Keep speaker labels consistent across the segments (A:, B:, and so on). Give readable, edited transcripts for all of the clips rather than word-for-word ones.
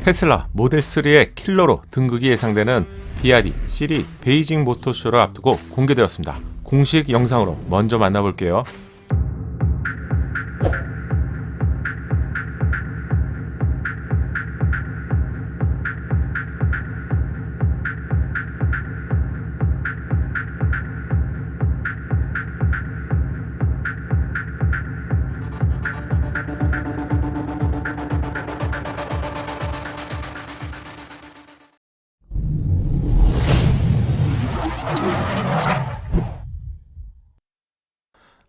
A: 테슬라 모델3의 킬러로 등극이 예상되는 BRD 시리 베이징 모터쇼를 앞두고 공개되었습니다. 공식 영상으로 먼저 만나볼게요.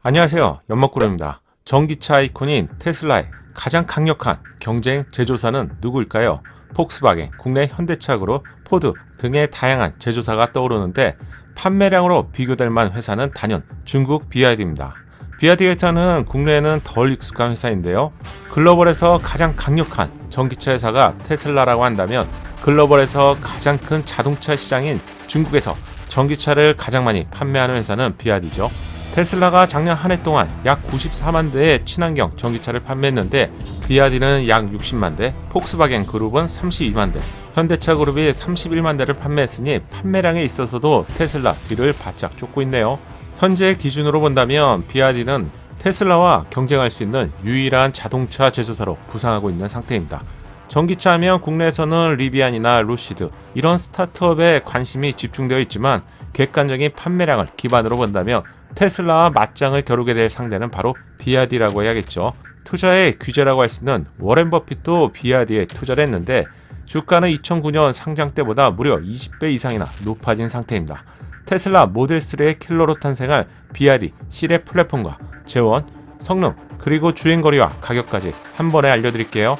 A: 안녕하세요, 연먹구름입니다. 전기차 아이콘인 테슬라의 가장 강력한 경쟁 제조사는 누구일까요? 폭스바겐, 국내 현대차 그룹, 포드 등의 다양한 제조사가 떠오르는데 판매량으로 비교될 만한 회사는 단연 중국 BYD입니다. BYD 회사는 국내에는 덜 익숙한 회사인데요. 글로벌에서 가장 강력한 전기차 회사가 테슬라라고 한다면 글로벌에서 가장 큰 자동차 시장인 중국에서 전기차를 가장 많이 판매하는 회사는 BYD죠. 테슬라가 작년 한 해 동안 약 94만 대의 친환경 전기차를 판매했는데 BYD는 약 60만 대, 폭스바겐 그룹은 32만 대, 현대차 그룹이 31만 대를 판매했으니 판매량에 있어서도 테슬라 뒤를 바짝 쫓고 있네요. 현재 기준으로 본다면 BYD는 테슬라와 경쟁할 수 있는 유일한 자동차 제조사로 부상하고 있는 상태입니다. 전기차 하면 국내에서는 리비안이나 루시드 이런 스타트업에 관심이 집중되어 있지만 객관적인 판매량을 기반으로 본다면 테슬라와 맞짱을 겨루게 될 상대는 바로 BYD라고 해야겠죠. 투자의 귀재라고 할 수 있는 워렌 버핏도 BYD에 투자를 했는데 주가는 2009년 상장 때보다 무려 20배 이상이나 높아진 상태입니다. 테슬라 모델3의 킬러로 탄생할 BYD 시리즈 플랫폼과 재원, 성능, 그리고 주행거리와 가격까지 한 번에 알려드릴게요.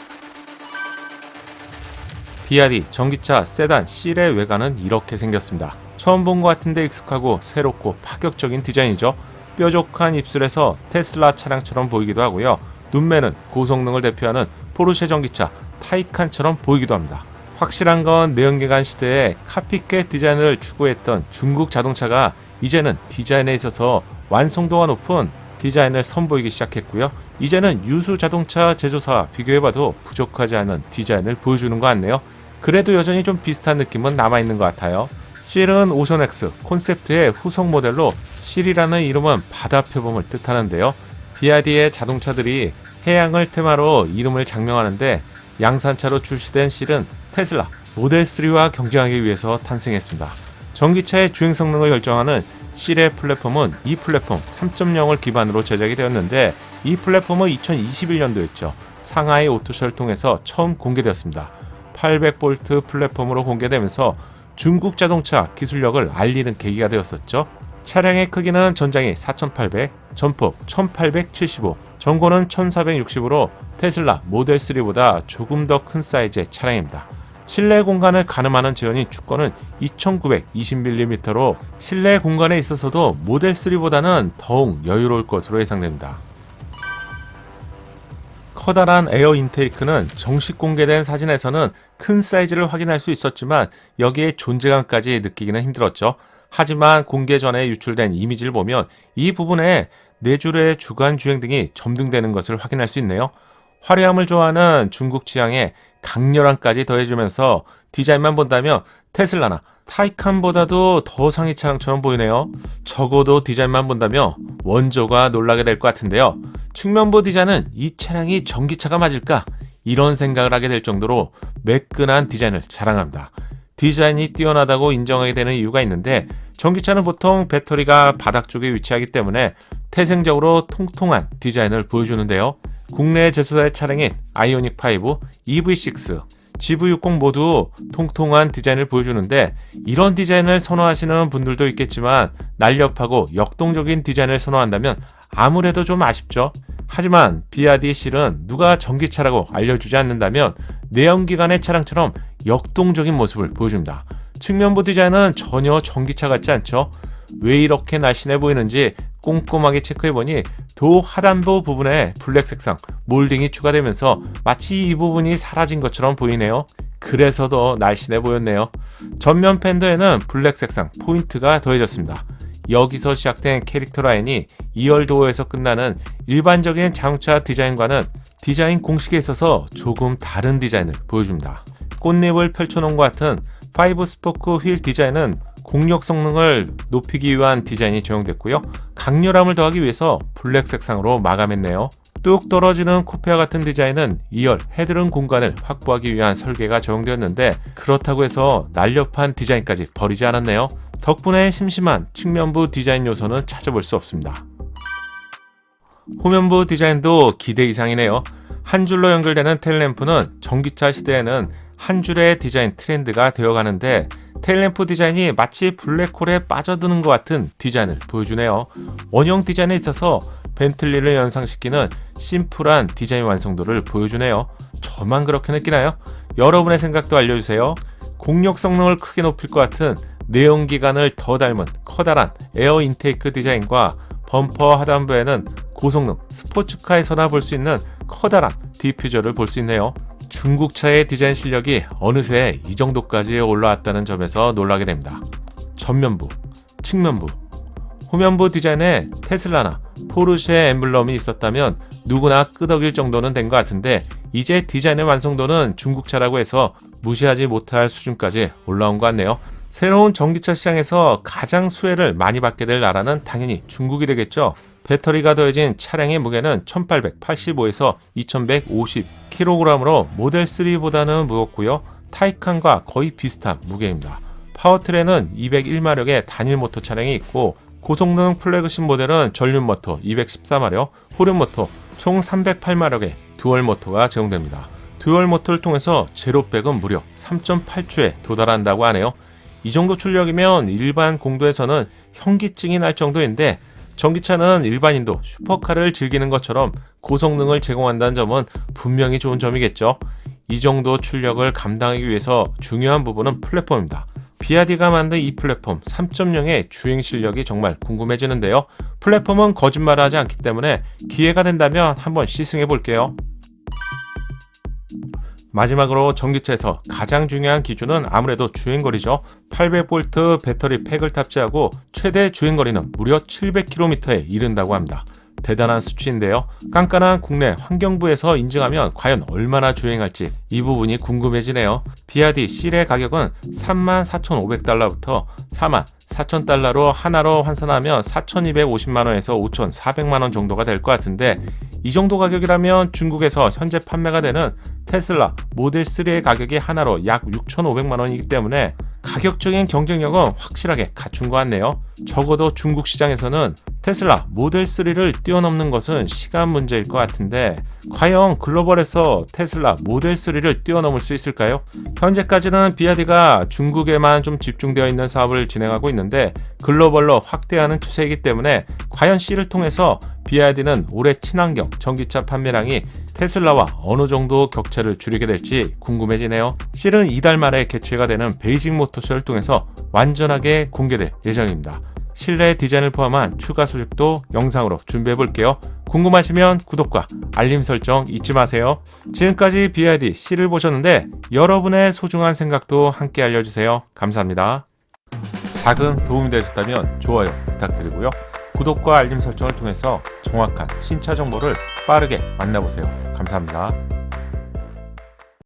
A: BYD 전기차 세단 C의 외관은 이렇게 생겼습니다. 처음 본 것 같은데 익숙하고 새롭고 파격적인 디자인이죠. 뾰족한 입술에서 테슬라 차량처럼 보이기도 하고요. 눈매는 고성능을 대표하는 포르쉐 전기차 타이칸처럼 보이기도 합니다. 확실한 건 내연기관 시대에 카피캣 디자인을 추구했던 중국 자동차가 이제는 디자인에 있어서 완성도가 높은 디자인을 선보이기 시작했고요. 이제는 유수 자동차 제조사와 비교해봐도 부족하지 않은 디자인을 보여주는 것 같네요. 그래도 여전히 좀 비슷한 느낌은 남아있는 것 같아요. 실은 오션X 콘셉트의 후속 모델로 실이라는 이름은 바다 표범을 뜻하는데요. BYD의 자동차들이 해양을 테마로 이름을 장명하는데 양산차로 출시된 실은 테슬라 모델3와 경쟁하기 위해서 탄생했습니다. 전기차의 주행 성능을 결정하는 실의 플랫폼은 이 플랫폼 3.0을 기반으로 제작이 되었는데 이 플랫폼은 2021년도였죠. 상하이 오토쇼를 통해서 처음 공개되었습니다. 800V 플랫폼으로 공개되면서 중국 자동차 기술력을 알리는 계기가 되었었죠. 차량의 크기는 전장이 4800, 전폭 1875, 전고는 1460으로 테슬라 모델3보다 조금 더 큰 사이즈의 차량입니다. 실내 공간을 가늠하는 제어인 축거는 2920mm로 실내 공간에 있어서도 모델3보다는 더욱 여유로울 것으로 예상됩니다. 커다란 에어 인테이크는 정식 공개된 사진에서는 큰 사이즈를 확인할 수 있었지만 여기에 존재감까지 느끼기는 힘들었죠. 하지만 공개 전에 유출된 이미지를 보면 이 부분에 내주로의 주간 주행 등이 점등되는 것을 확인할 수 있네요. 화려함을 좋아하는 중국 취향에 강렬함까지 더해주면서 디자인만 본다면 테슬라나 타이칸보다도 더 상위 차량처럼 보이네요. 적어도 디자인만 본다면 원조가 놀라게 될 것 같은데요. 측면부 디자인은 이 차량이 전기차가 맞을까? 이런 생각을 하게 될 정도로 매끈한 디자인을 자랑합니다. 디자인이 뛰어나다고 인정하게 되는 이유가 있는데 전기차는 보통 배터리가 바닥 쪽에 위치하기 때문에 태생적으로 통통한 디자인을 보여주는데요. 국내 제조사의 차량인 아이오닉5, EV6, GV60 모두 통통한 디자인을 보여주는데 이런 디자인을 선호하시는 분들도 있겠지만 날렵하고 역동적인 디자인을 선호한다면 아무래도 좀 아쉽죠. 하지만 BYD 실은 누가 전기차라고 알려주지 않는다면 내연기관의 차량처럼 역동적인 모습을 보여줍니다. 측면부 디자인은 전혀 전기차 같지 않죠. 왜 이렇게 날씬해 보이는지 꼼꼼하게 체크해보니 도 하단부 부분에 블랙 색상 몰딩이 추가되면서 마치 이 부분이 사라진 것처럼 보이네요. 그래서 더 날씬해 보였네요. 전면 팬더에는 블랙 색상 포인트가 더해졌습니다. 여기서 시작된 캐릭터 라인이 2열 도어에서 끝나는 일반적인 자동차 디자인과는 디자인 공식에 있어서 조금 다른 디자인을 보여줍니다. 꽃잎을 펼쳐놓은 것 같은 5스포크 휠 디자인은 공력 성능을 높이기 위한 디자인이 적용됐고요. 강렬함을 더하기 위해서 블랙 색상으로 마감했네요. 뚝 떨어지는 쿠페와 같은 디자인은 2열 헤드룸 공간을 확보하기 위한 설계가 적용되었는데 그렇다고 해서 날렵한 디자인까지 버리지 않았네요. 덕분에 심심한 측면부 디자인 요소는 찾아볼 수 없습니다. 후면부 디자인도 기대 이상이네요. 한 줄로 연결되는 테일램프는 전기차 시대에는 한 줄의 디자인 트렌드가 되어가는데 테일램프 디자인이 마치 블랙홀에 빠져드는 것 같은 디자인을 보여주네요. 원형 디자인에 있어서 벤틀리를 연상시키는 심플한 디자인 완성도를 보여주네요. 저만 그렇게 느끼나요? 여러분의 생각도 알려주세요. 공력 성능을 크게 높일 것 같은 내연기관을 더 닮은 커다란 에어 인테이크 디자인과 범퍼 하단부에는 고성능 스포츠카에서나 볼 수 있는 커다란 디퓨저를 볼 수 있네요. 중국차의 디자인 실력이 어느새 이 정도까지 올라왔다는 점에서 놀라게 됩니다. 전면부, 측면부, 후면부 디자인에 테슬라나 포르쉐 엠블럼이 있었다면 누구나 끄덕일 정도는 된 것 같은데 이제 디자인의 완성도는 중국차라고 해서 무시하지 못할 수준까지 올라온 것 같네요. 새로운 전기차 시장에서 가장 수혜를 많이 받게 될 나라는 당연히 중국이 되겠죠. 배터리가 더해진 차량의 무게는 1885에서 2150kg으로 모델 3보다는 무겁고요. 타이칸과 거의 비슷한 무게입니다. 파워트레인은 201마력의 단일 모터 차량이 있고 고성능 플래그십 모델은 전륜 모터 214마력, 호륜 모터 총 308마력의 듀얼 모터가 제공됩니다. 듀얼 모터를 통해서 제로백은 무려 3.8초에 도달한다고 하네요. 이 정도 출력이면 일반 공도에서는 현기증이 날 정도인데 전기차는 일반인도 슈퍼카를 즐기는 것처럼 고성능을 제공한다는 점은 분명히 좋은 점이겠죠. 이 정도 출력을 감당하기 위해서 중요한 부분은 플랫폼입니다. 비아디가 만든 이 플랫폼 3.0의 주행 실력이 정말 궁금해지는데요. 플랫폼은 거짓말을 하지 않기 때문에 기회가 된다면 한번 시승해 볼게요. 마지막으로 전기차에서 가장 중요한 기준은 아무래도 주행거리죠. 800V 배터리 팩을 탑재하고 최대 주행거리는 무려 700km에 이른다고 합니다. 대단한 수치인데요. 깐깐한 국내 환경부에서 인증하면 과연 얼마나 주행할지 이 부분이 궁금해지네요. 비아디 실의 가격은 34,500달러부터 44,000달러로 하나로 환산하면 4,250만원에서 5,400만원 정도가 될 것 같은데 이 정도 가격이라면 중국에서 현재 판매가 되는 테슬라 모델 3의 가격이 하나로 약 6,500만원이기 때문에 가격적인 경쟁력은 확실하게 갖춘 것 같네요. 적어도 중국 시장에서는 테슬라 모델 3를 뛰어넘는 것은 시간 문제일 것 같은데 과연 글로벌에서 테슬라 모델 3를 뛰어넘을 수 있을까요? 현재까지는 비아디가 중국에만 좀 집중되어 있는 사업을 진행하고 있는데 글로벌로 확대하는 추세이기 때문에 과연 C를 통해서 비아디는 올해 친환경 전기차 판매량이 테슬라와 어느 정도 격차를 줄이게 될지 궁금해지네요. C는 이달 말에 개최가 되는 베이징 모터쇼를 통해서 완전하게 공개될 예정입니다. 실내 디자인을 포함한 추가 소식도 영상으로 준비해 볼게요. 궁금하시면 구독과 알림 설정 잊지 마세요. 지금까지 BYD C를 보셨는데 여러분의 소중한 생각도 함께 알려주세요. 감사합니다. 작은 도움이 되셨다면 좋아요 부탁드리고요. 구독과 알림 설정을 통해서 정확한 신차 정보를 빠르게 만나보세요. 감사합니다.